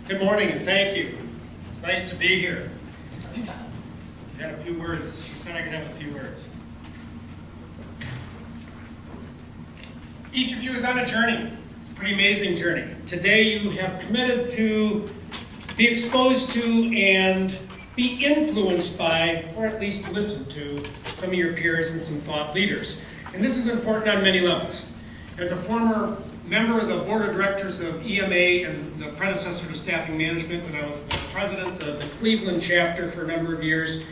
Good morning and thank you. It's nice to be here. I had a few words. She said I could have a few words. Each of you is on a journey. It's a pretty amazing journey. Today you have committed to be exposed to and be influenced by, or at least listen to, some of your peers and some thought leaders. And this is important on many levels. As a former member of the board of directors of EMA and the predecessor to staffing management, and I was the president of the Cleveland chapter for a number of years,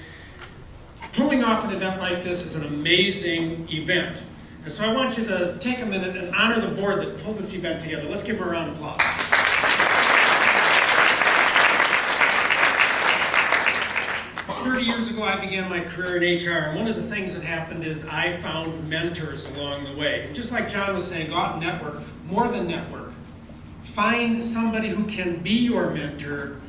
pulling off an event like this is an amazing event. And so I want you to take a minute and honor the board that pulled this event together. Let's give them a round of applause. 30 years ago, I began my career in HR, and one of the things that happened is I found mentors along the way. And just like John was saying, go out and network, more than network. Find somebody who can be your mentor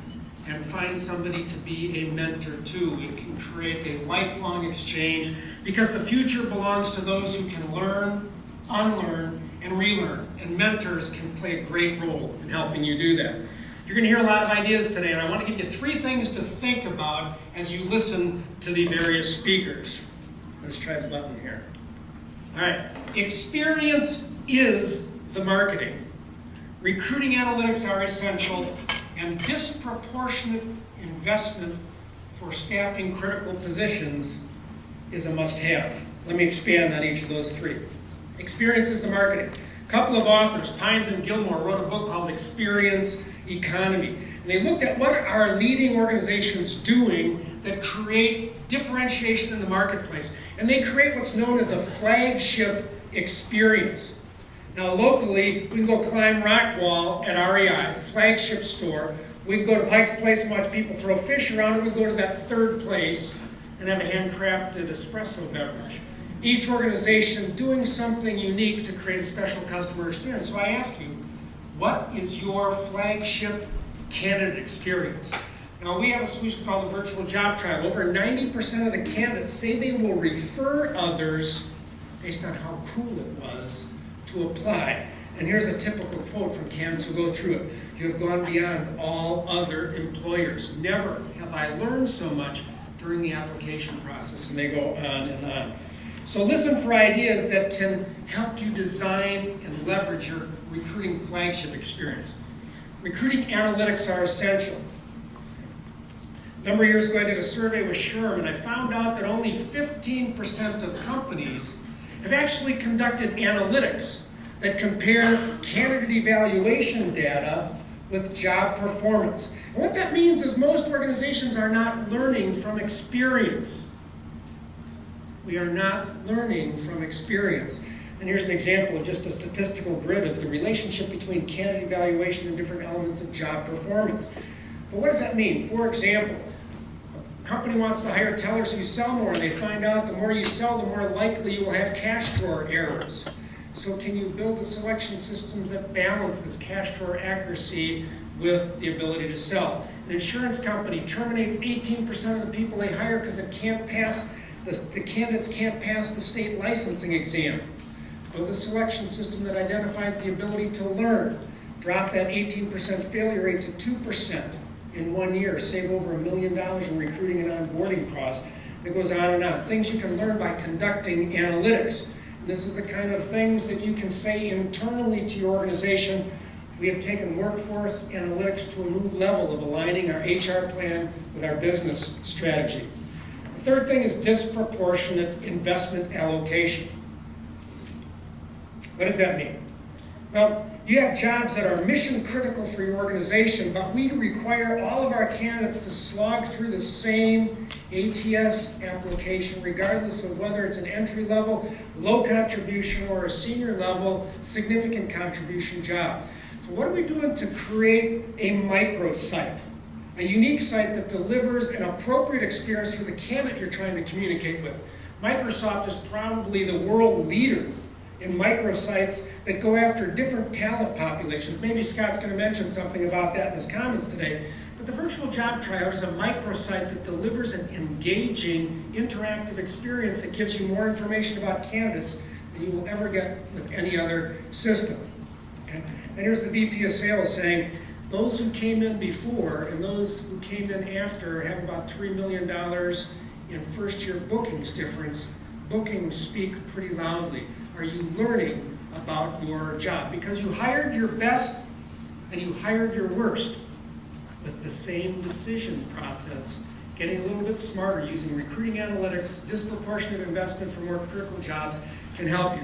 and find somebody to be a mentor to. It can create a lifelong exchange because the future belongs to those who can learn, unlearn, and relearn. And mentors can play a great role in helping you do that. You're going to hear a lot of ideas today, and I want to give you 3 things to think about as you listen to the various speakers. Let's try the button here. All right. Experience is the marketing. Recruiting analytics are essential, and disproportionate investment for staffing critical positions is a must-have. Let me expand on each of those 3. Experience is the marketing. A couple of authors, Pines and Gilmore, wrote a book called Experience Economy. And they looked at what are leading organizations doing that create differentiation in the marketplace. And they create what's known as a flagship experience. Now locally, we can go climb rock wall at REI, flagship store. We can go to Pike's Place and watch people throw fish around, and we can go to that third place and have a handcrafted espresso beverage. Each organization doing something unique to create a special customer experience. So I ask you, what is your flagship candidate experience? Now, we have a solution called the virtual job trial. Over 90% of the candidates say they will refer others based on how cool it was to apply. And here's a typical quote from candidates who go through it. You have gone beyond all other employers. Never have I learned so much during the application process. And they go on and on. So listen for ideas that can help you design and leverage your recruiting flagship experience. Recruiting analytics are essential. A number of years ago, I did a survey with SHRM, and I found out that only 15% of companies have actually conducted analytics that compare candidate evaluation data with job performance. And what that means is most organizations are not learning from experience. We are not learning from experience. And here's an example of just a statistical grid of the relationship between candidate evaluation and different elements of job performance. But what does that mean? For example, a company wants to hire tellers who sell more, and they find out the more you sell, the more likely you will have cash drawer errors. So can you build the selection systems that balances cash drawer accuracy with the ability to sell? An insurance company terminates 18% of the people they hire because it can't pass the candidates can't pass the state licensing exam. Build a selection system that identifies the ability to learn. Drop that 18% failure rate to 2% in 1 year. Save over $1 million in recruiting and onboarding costs. It goes on and on. Things you can learn by conducting analytics. And this is the kind of things that you can say internally to your organization. We have taken workforce analytics to a new level of aligning our HR plan with our business strategy. The third thing is disproportionate investment allocation. What does that mean? Well, you have jobs that are mission critical for your organization, but we require all of our candidates to slog through the same ATS application, regardless of whether it's an entry level, low contribution, or a senior level, significant contribution job. So what are we doing to create a microsite? A unique site that delivers an appropriate experience for the candidate you're trying to communicate with. Microsoft is probably the world leader in microsites that go after different talent populations. Maybe Scott's going to mention something about that in his comments today. But the virtual job tryout is a microsite that delivers an engaging, interactive experience that gives you more information about candidates than you will ever get with any other system. Okay? And here's the VP of Sales saying, Those who came in before and those who came in after have about $3 million in first-year bookings difference. Bookings speak pretty loudly. Are you learning about your job? Because you hired your best and you hired your worst with the same decision process, getting a little bit smarter using recruiting analytics, disproportionate investment for more critical jobs can help you.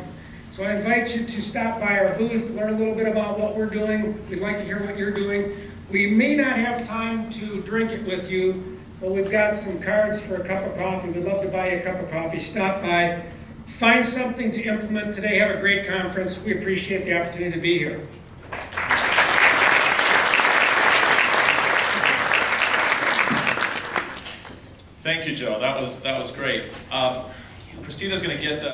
So I invite you to stop by our booth, learn a little bit about what we're doing. We'd like to hear what you're doing. We may not have time to drink it with you, but we've got some cards for a cup of coffee. We'd love to buy you a cup of coffee. Stop by, find something to implement today. Have a great conference. We appreciate the opportunity to be here. Thank you, Joe. That was great. Christina's going to get